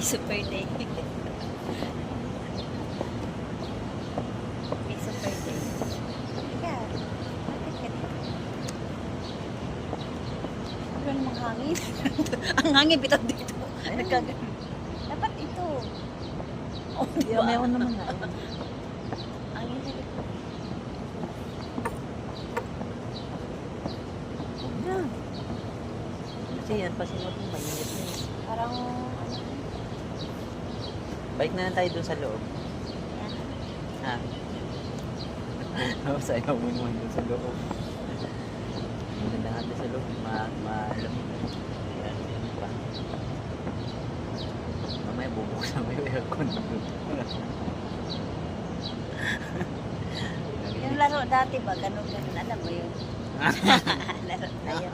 super day. May super day. Halika. Bakit ka dito? Wala namang hangin. Ang hangin bitaw dito. Nagkagano. Dapat ito. Oh, Yeah, meron naman na. Hangin sa dito. Yeah. Kasi yan, pasinot mo, mainit na eh. Parang ano. Bike na lang tayo dun sa loob. Yan. Ha? Oo, sayaw mo naman dun sa loob. Maganda nga dun sa loob. Malamig na. Yan, yan pa. Mamaya bubuksan mo yung aircon. Yung laro dati ba, ganun. Alam mo yun? Laro na yun.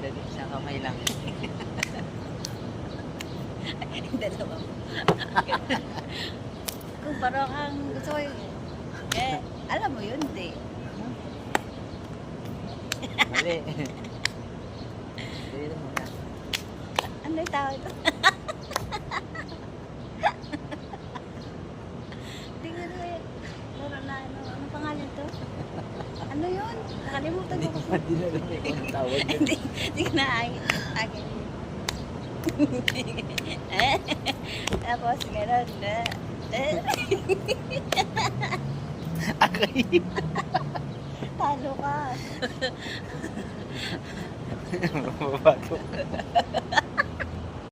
Dali, isang kamay lang. Dalawa mo. Kung parang kang gusto ko yun. Eh, alam mo yun, di. Mali. Dali na muna. Ano yung tawag ito? Tingnan mo yun. Laro na ano. Ano pangalan to? Ano yun? Nakalimutan ko. Hindi na rin kung anong tawag yun. Hindi ko na agad. Tapos gano'n na. Akay. Talo ka. Mababago.